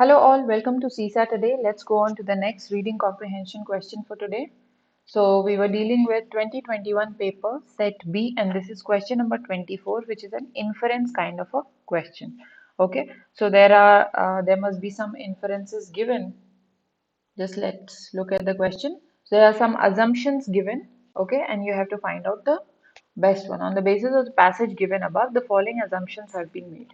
Hello all, welcome to CSAT today. Let's go on to the next reading comprehension question for today. So we were dealing with 2021 paper set B and this is question number 24, which is an inference kind of a question. Okay, so there must be some inferences given. Just let's look at the question. So there are some assumptions given, okay, and you have to find out the best one. On the basis of the passage given above, the following assumptions have been made.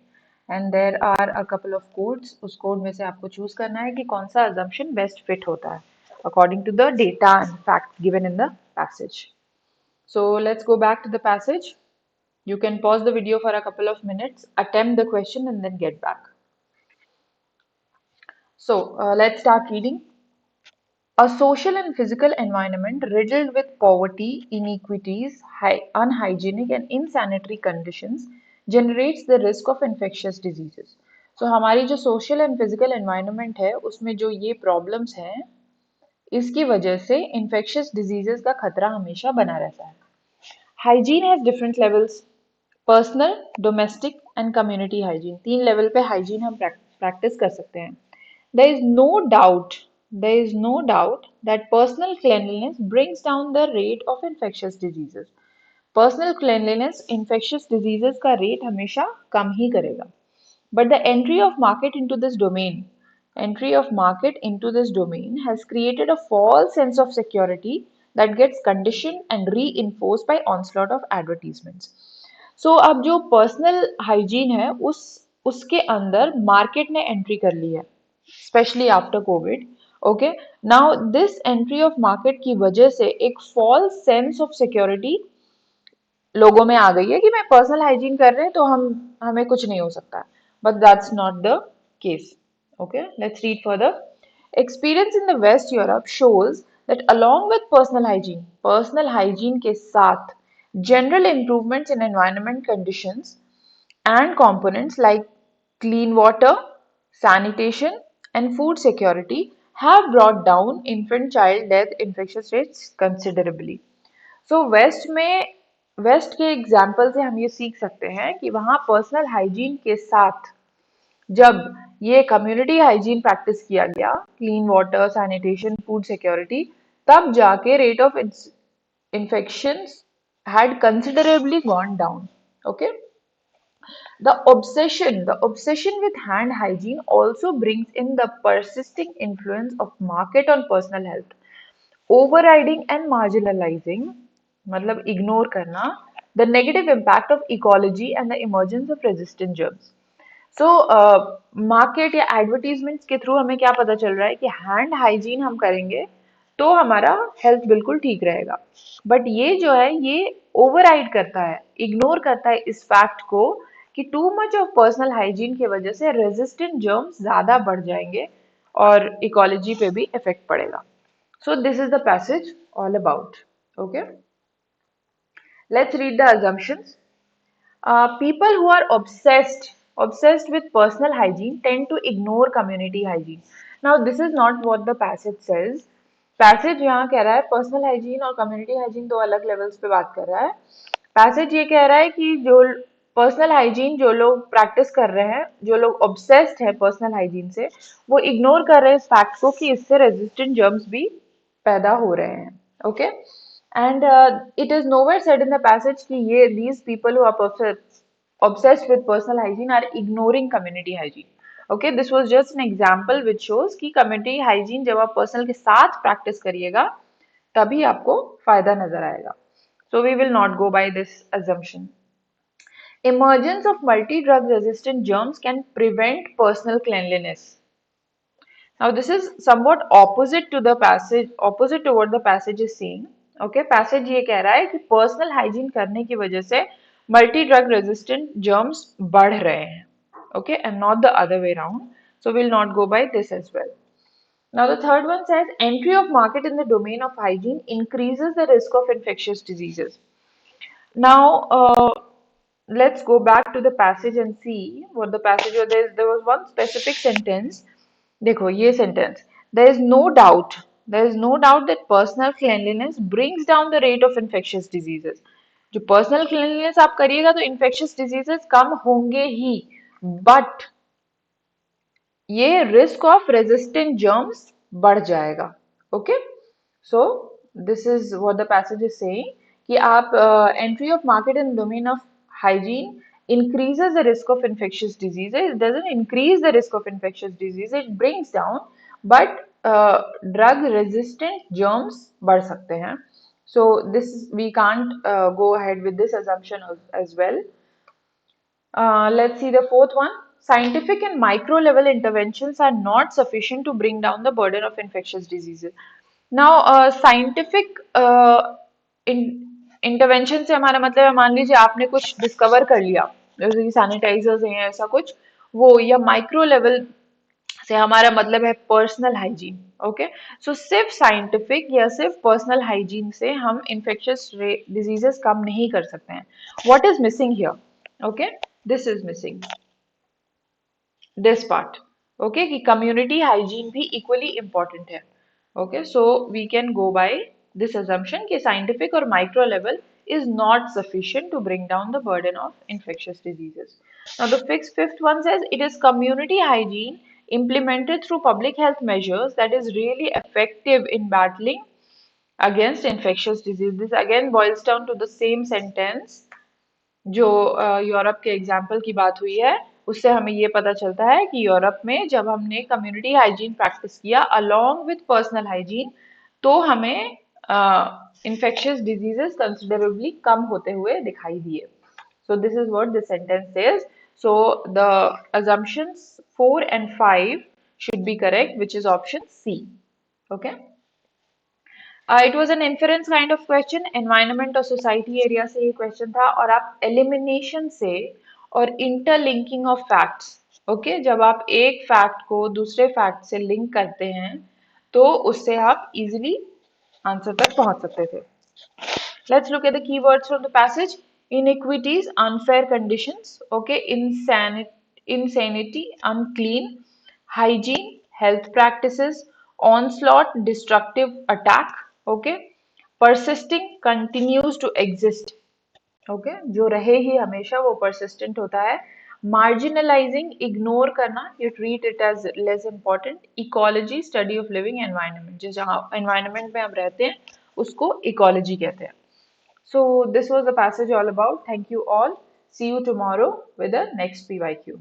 And there are a couple of codes. उस code में से आपको choose करना है कि कौन सा assumption best fit होता है according to the data and facts given in the passage. So let's go back to the passage. You can pause the video for a couple of minutes, attempt the question, and then get back. So let's start reading. A social and physical environment riddled with poverty, inequities, unhygienic and insanitary conditions generates the risk of infectious diseases. So हमारी जो social and physical environment है उसमें जो ये problems हैं इसकी वजह से infectious diseases का खतरा हमेशा बना रहता है. Hygiene has different levels. Personal, domestic and community hygiene. तीन level पे hygiene हम practice कर सकते हैं. There is no doubt, there is no doubt that personal cleanliness brings down the rate of infectious diseases. Personal cleanliness infectious diseases का rate हमेशा कम ही करेगा. But the entry of market into this domain has created a false sense of security that gets conditioned and reinforced by onslaught of advertisements. So अब जो personal hygiene है उसके अंदर market ने entry कर ली है specially after Covid. Okay, now this entry of market की वजह से एक फॉल्स सेंस ऑफ सिक्योरिटी लोगों में आ गई है कि मैं पर्सनल हाइजीन कर रहे हैं तो हमें कुछ नहीं हो सकता. But that's not the case. Okay, let's read further. Experience in the West Europe shows that along with personal hygiene के साथ general improvements in environment conditions and components like clean water, sanitation, and food security have brought down infant child death infectious rates considerably. So West के example से हम ये सीख सकते हैं कि वहाँ पर्सनल हाइजीन के साथ जब ये कम्युनिटी हाइजीन प्रैक्टिस किया गया, clean water, sanitation, food security, तब जाके rate of infections had considerably gone down. Okay. The obsession with hand hygiene also brings in the persisting influence of market on personal health, overriding and marginalizing, मतलब ignore करना, the negative impact of ecology and the emergence of resistant germs. So market या advertisements के through हमें क्या पता चल रहा है कि हैंड हाइजीन हम करेंगे तो हमारा हेल्थ बिल्कुल ठीक रहेगा. बट ये जो है ये ओवरराइड करता है, इग्नोर करता है इस फैक्ट को कि too much of personal hygiene की वजह से रेजिस्टेंट जर्म्स ज्यादा बढ़ जाएंगे और इकोलॉजी पे भी इफेक्ट पड़ेगा. So this is the passage all about. Okay, let's read the assumptions. People who are obsessed with personal hygiene tend to ignore community hygiene. Now this is not what the passage says. Passage यहाँ कह रहा है personal hygiene और community hygiene दो अलग levels पे बात कर रहा है. पैसेज ये कह रहा है कि जो पर्सनल हाइजीन जो लोग प्रैक्टिस कर रहे हैं, जो लोग ऑब्सेस्ड है पर्सनल हाइजीन से, वो इग्नोर कर रहे हैं इस फैक्ट को कि इससे रेजिस्टेंट जर्म्स भी पैदा हो रहे हैं. Okay, and it is nowhere said in the passage कि ये these people who are obsessed with personal hygiene are ignoring community hygiene. Okay, this was just an example which shows कि community hygiene जब आप personal के साथ practice करिएगा तभी आपको फायदा नजर आएगा. So we will not go by this assumption. Emergence of multi-drug resistant germs can prevent personal cleanliness. Now this is somewhat opposite to the passage, opposite to what the passage is saying. Okay, passage ये कह रहा है कि personal hygiene करने की वजह से multi drug resistant germs बढ़ रहे हैं. Okay, and not the other way around. So we'll not go by this as well. Now the third one says entry of market in the domain of hygiene increases the risk of infectious diseases. Now let's go back to the passage and see what the passage was. There was one specific sentence. देखो ये sentence. There is no doubt that personal cleanliness brings down the rate of infectious diseases. जो personal cleanliness आप करिएगा तो infectious diseases कम होंगे ही. But ये risk of resistant germs बढ़ जाएगा. Okay, so this is what the passage is saying कि आप entry of market in domain of hygiene increases the risk of infectious diseases. It doesn't increase the risk of infectious disease, it brings down, but drug resistant germs बढ़ सकते हैं. So this we can't go ahead with this assumption as well. Let's see the fourth one. Scientific and micro level interventions are not sufficient to bring down the burden of infectious diseases. Now, scientific intervention से हमारा मतलब है, मान लीजिए आपने कुछ discover कर लिया, जैसे कि सैनिटाइजर्स हैं ऐसा कुछ, वो, या माइक्रो लेवल से हमारा मतलब है पर्सनल हाइजीन. ओके, सो सिर्फ साइंटिफिक या सिर्फ पर्सनल हाइजीन से हम इन्फेक्शियस डिजीजेस कम नहीं कर सकते हैं. What is missing here? Okay, this is missing, this part. Okay, कि कम्युनिटी हाइजीन भी इक्वली इंपॉर्टेंट है. Okay, so we can go by this assumption कि साइंटिफिक और micro level is not sufficient to bring down the burden of infectious diseases. Now, the fifth one says it is community hygiene implemented through public health measures that is really effective in battling against infectious disease. This again boils down to the same sentence जो Europe के example की बात हुई है, उससे हमें ये पता चलता है कि यूरोप में जब हमने कम्युनिटी हाइजीन प्रैक्टिस किया अलोंग विथ पर्सनल हाइजीन, तो हमें इन्फेक्शियस डिजीजेस कंसिडरेबली कम होते हुए दिखाई दिए. So this is what this sentence says. So the assumptions 4 and 5 should be correct, which is option C. Okay. It was an inference kind of question. Environment और society area से ये question था, और आप elimination से और interlinking of facts, okay, जब आप एक fact को दूसरे fact से link करते हैं तो उससे आप easily आंसर तक पहुंच सकते थे. Let's look at the keywords from the passage. Inequities, unfair conditions, okay, insanity, unclean, hygiene, health practices, onslaught, destructive attack, okay, persisting, continues to exist, okay, जो रहे ही हमेशा वो persistent होता है. Marginalizing, ignore करना, you treat it as less important. Ecology, study of living environment, जिस जहाँ environment में हम रहते हैं उसको ecology कहते हैं. So this was the passage all about. Thank you all. See you tomorrow with the next PYQ.